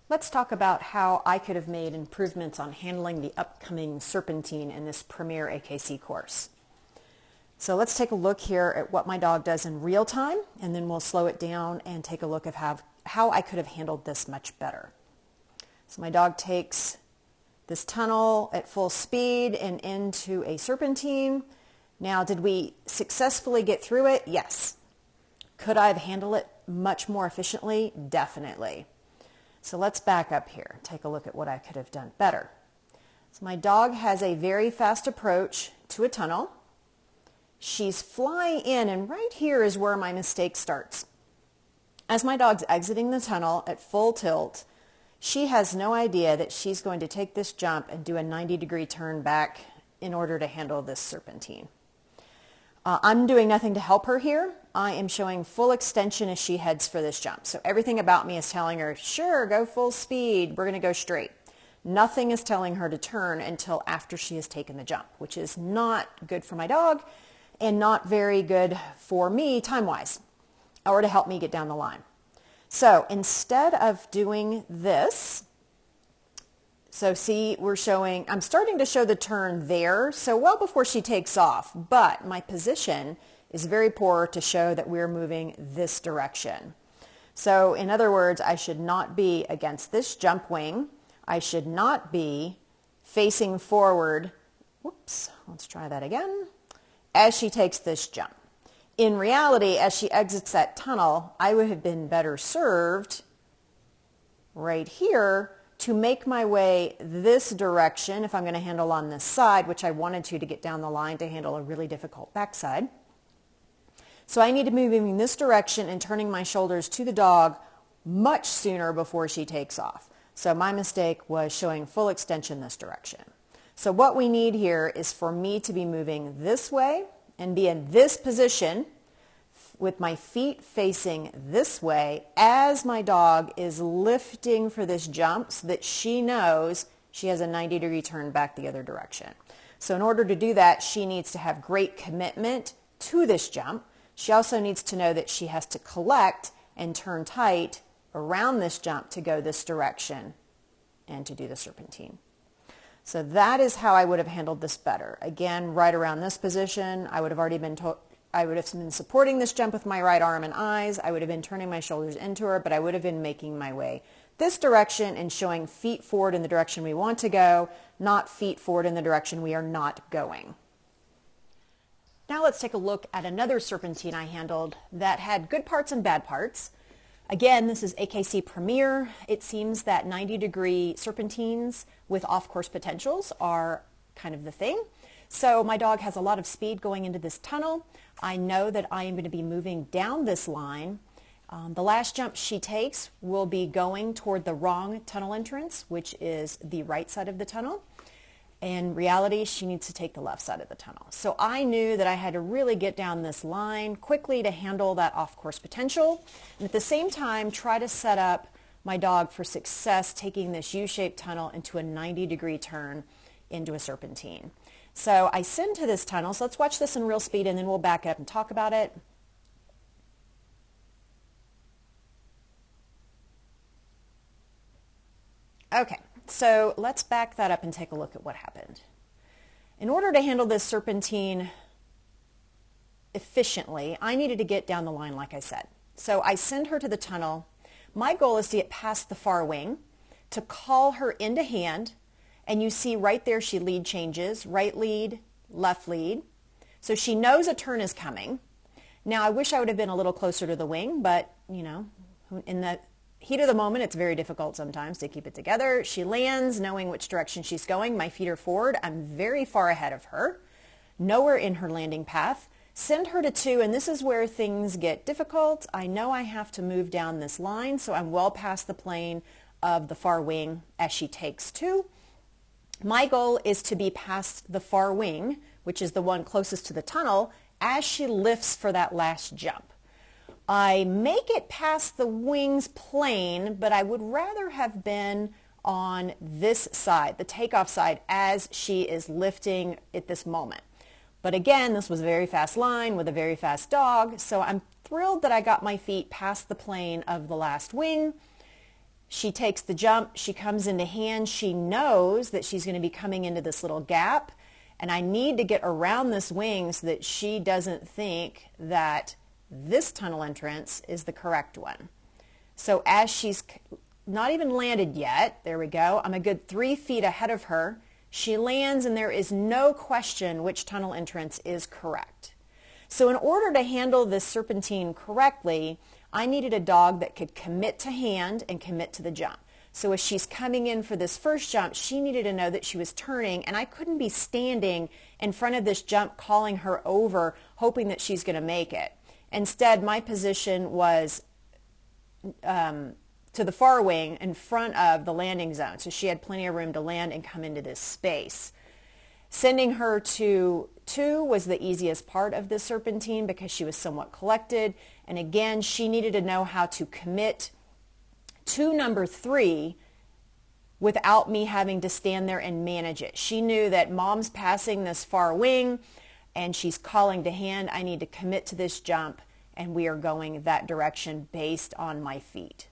Let's talk about how I could have made improvements on handling the upcoming serpentine in this Premier AKC course. So let's take a look here at what my dog does in real time, and then we'll slow it down and take a look at how I could have handled this much better. So my dog takes this tunnel at full speed and into a serpentine. Now, did we successfully get through it? Yes. Could I have handled it much more efficiently? Definitely. So let's back up here, take a look at what I could have done better. So my dog has a very fast approach to a tunnel. She's flying in, and right here is where my mistake starts. As my dog's exiting the tunnel at full tilt, she has no idea that she's going to take this jump and do a 90-degree turn back in order to handle this serpentine. I'm doing nothing to help her here. I am showing full extension as she heads for this jump. So everything about me is telling her, sure, go full speed. We're going to go straight. Nothing is telling her to turn until after she has taken the jump, which is not good for my dog and not very good for me time-wise, or to help me get down the line. So instead of doing this, so see, I'm starting to show the turn there, so well before she takes off, but my position is very poor to show that we're moving this direction. So in other words, I should not be against this jump wing. I should not be facing forward. Whoops, let's try that again. As she takes this jump. In reality, as she exits that tunnel, I would have been better served right here to make my way this direction if I'm going to handle on this side, which I wanted to get down the line to handle a really difficult backside. So I need to be moving this direction and turning my shoulders to the dog much sooner before she takes off. So my mistake was showing full extension this direction. So what we need here is for me to be moving this way and be in this position with my feet facing this way as my dog is lifting for this jump so that she knows she has a 90-degree turn back the other direction. So in order to do that, she needs to have great commitment to this jump. She also needs to know that she has to collect and turn tight around this jump to go this direction and to do the serpentine. So that is how I would have handled this better. Again, right around this position, I would have been supporting this jump with my right arm and eyes. I would have been turning my shoulders into her, but I would have been making my way this direction and showing feet forward in the direction we want to go, not feet forward in the direction we are not going. Now let's take a look at another serpentine I handled that had good parts and bad parts. Again, this is AKC Premier. It seems that 90-degree serpentines with off-course potentials are kind of the thing. So my dog has a lot of speed going into this tunnel. I know that I am going to be moving down this line. The last jump she takes will be going toward the wrong tunnel entrance, which is the right side of the tunnel. In reality, she needs to take the left side of the tunnel. So I knew that I had to really get down this line quickly to handle that off-course potential, and at the same time try to set up my dog for success taking this U-shaped tunnel into a 90-degree turn into a serpentine. So I send to this tunnel, so let's watch this in real speed and then we'll back up and talk about it. Okay, so let's back that up and take a look at what happened. In order to handle this serpentine efficiently, I needed to get down the line like I said. So I send her to the tunnel. My goal is to get past the far wing, to call her into hand, and you see right there she lead changes, right lead, left lead. So she knows a turn is coming. Now I wish I would have been a little closer to the wing, but you know, in the heat of the moment it's very difficult sometimes to keep it together. She lands knowing which direction she's going. My feet are forward. I'm very far ahead of her, nowhere in her landing path. Send her to 2, and this is where things get difficult. I know I have to move down this line, so I'm well past the plane of the far wing as she takes 2. My goal is to be past the far wing, which is the one closest to the tunnel, as she lifts for that last jump. I make it past the wing's plane, but I would rather have been on this side, the takeoff side, as she is lifting at this moment. But again, this was a very fast line with a very fast dog, so I'm thrilled that I got my feet past the plane of the last wing. She takes the jump, she comes into hand, she knows that she's going to be coming into this little gap, and I need to get around this wing so that she doesn't think that this tunnel entrance is the correct one. So as she's not even landed yet, there we go, I'm a good 3 feet ahead of her. She lands and there is no question which tunnel entrance is correct. So in order to handle this serpentine correctly, I needed a dog that could commit to hand and commit to the jump. So as she's coming in for this first jump, she needed to know that she was turning, and I couldn't be standing in front of this jump calling her over, hoping that she's going to make it. Instead, my position was to the far wing in front of the landing zone, so she had plenty of room to land and come into this space. Sending her to 2 was the easiest part of this serpentine because she was somewhat collected, and again she needed to know how to commit to number 3 without me having to stand there and manage it. She knew that mom's passing this far wing and she's calling to hand. I need to commit to this jump, and we are going that direction based on my feet.